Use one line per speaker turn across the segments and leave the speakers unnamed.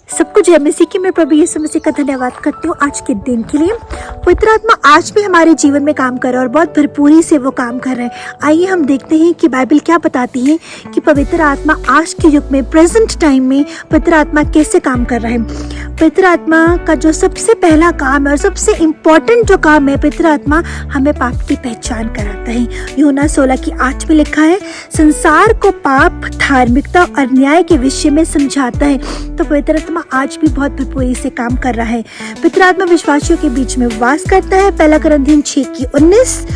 सबको जय मसीह की। मैं प्रभु यीशु मसीह का धन्यवाद करती हूँ आज के दिन के लिए। पवित्र आत्मा आज भी हमारे जीवन में काम कर रहा है और बहुत भरपूरी से वो काम कर रहा है। आइए हम देखते हैं कि बाइबल क्या बताती है कि पवित्र आत्मा आज के युग में, प्रेजेंट टाइम में पवित्र आत्मा कैसे काम कर रहा है। पवित्र आत्मा का जो सबसे पहला काम है और सबसे इम्पोर्टेंट जो काम है, पवित्र आत्मा हमें पाप की पहचान कराता है। यूहन्ना 16:8 में लिखा है, संसार को पाप, धार्मिकता और न्याय के विषय में समझाता है। तो पवित्र आत्मा आज भी बहुत भरपूरी से काम कर रहा है। पवित्र आत्मा विश्वासियों के बीच में वास करता है। 1 कुरिन्थियों 6:19,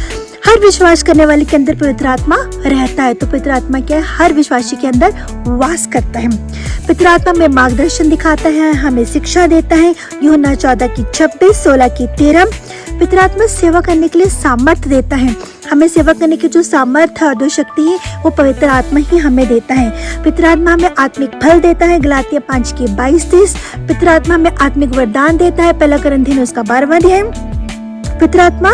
हर विश्वास करने वाले के अंदर पवित्र आत्मा रहता है। तो पवित्र आत्मा क्या है? हर विश्वासी के अंदर वास करता है। पवित्र आत्मा में मार्गदर्शन दिखाता है, हमें शिक्षा देता है। यूहन्ना 14:26, 16:13। पवित्र आत्मा सेवा करने के लिए सामर्थ्य देता है। हमें सेवा करने की जो सामर्थ्य और जो शक्ति है वो पवित्र आत्मा ही हमें देता है। पवित्र आत्मा हमें आत्मिक फल देता है। गलातिया 5:22-23। पवित्र आत्मा हमें आत्मिक वरदान देता है। 1 कुरिन्थियों 12वां अध्याय। पवित्र आत्मा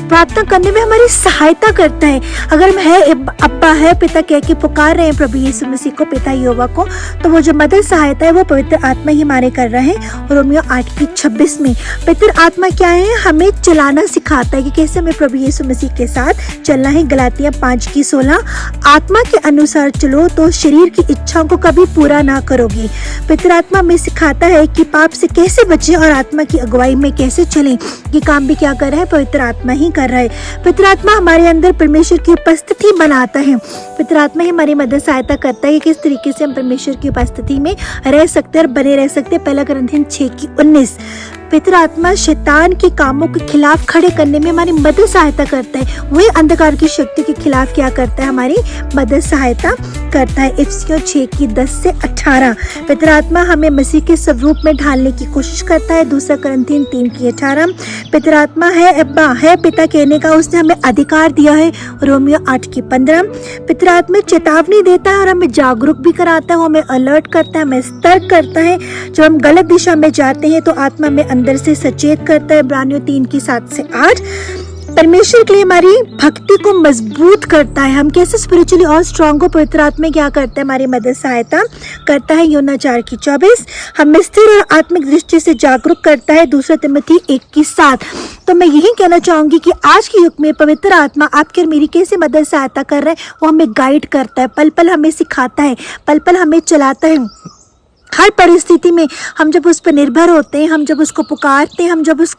प्रार्थना करने में हमारी सहायता करता है। अगर हम है अब्बा है पिता कह के पुकार रहे हैं प्रभु यीशु मसीह को, पिता यहोवा को, तो वो जो मदद सहायता है वो पवित्र आत्मा ही हमारे कर रहे हैं। रोमियो 8:26 में पवित्र आत्मा क्या है? हमें चलाना सिखाता है कि कैसे हमें प्रभु यीशु मसीह के साथ चलना है। गलातिया 5:16, आत्मा के अनुसार चलो तो शरीर की इच्छाओं को कभी पूरा ना करोगे। पवित्र आत्मा हमें सिखाता है कि पाप से कैसे बचे और आत्मा की अगुवाई में कैसे चलें। ये काम भी क्या कर रहा है? पवित्र आत्मा ही कर रहा है। पवित्र आत्मा हमारे अंदर परमेश्वर की उपस्थिति बनाता है। पवित्र आत्मा ही हमारी मदद सहायता करता है कि किस तरीके से हम परमेश्वर की उपस्थिति में रह सकते हैं और बने रह सकते हैं। 1 कुरिन्थियों 6:19। पवित्र आत्मा शैतान के कामों के खिलाफ खड़े करने में हमारी मदद सहायता करता है। वही अंधकार की शक्ति के खिलाफ क्या करता है? हमारी मदद सहायता करता है। इफिसियों 6:10-18। पवित्र आत्मा हमें मसीह के स्वरूप में ढालने की कोशिश करता है। 2 कुरिन्थियों 3:18। पवित्र आत्मा है अब्बा, है पिता कहने का उसने हमें अधिकार दिया है। रोमियो 8:15। पवित्र आत्मा चेतावनी देता है और हमें जागरूक भी कराता है। वो हमें अलर्ट करता है, हमें सतर्क करता है। जब हम गलत दिशा में जाते हैं तो आत्मा में अंदर से सचेत करता है। इब्रानियों 3:7-8। परमेश्वर के लिए हमारी भक्ति को मजबूत करता है। हम कैसे स्पिरिचुअली और स्ट्रांग हो? पवित्र आत्मा क्या करता है? हमारी मदद सहायता करता है। यूहन्ना 4:24। हमें स्थिर और आत्मिक दृष्टि से जागरूक करता है। 2 तिमोथी 1:7। तो मैं यही कहना चाहूंगी कि आज के युग में पवित्र आत्मा आपकी और मेरी कैसे मदद सहायता कर रहा है? वो हमें गाइड करता है, पल पल हमें सिखाता है, पल पल हमें चलाता है। हर परिस्थिति में हम जब उस पर निर्भर होते हैं, हम जब उसको पुकारते हैं, हम जब उस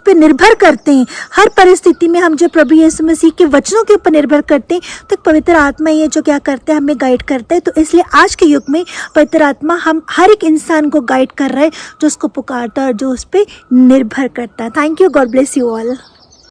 पर निर्भर करते हैं, हर परिस्थिति में हम जब प्रभु यीशु मसीह के वचनों के ऊपर निर्भर करते हैं, तो पवित्र आत्मा ये जो क्या करता है? हमें गाइड करता है। तो इसलिए आज के युग में पवित्र आत्मा हम हर एक इंसान को गाइड कर रहा है जो उसको पुकारता है और जो उस पर निर्भर करता है। Thank you. God bless you all.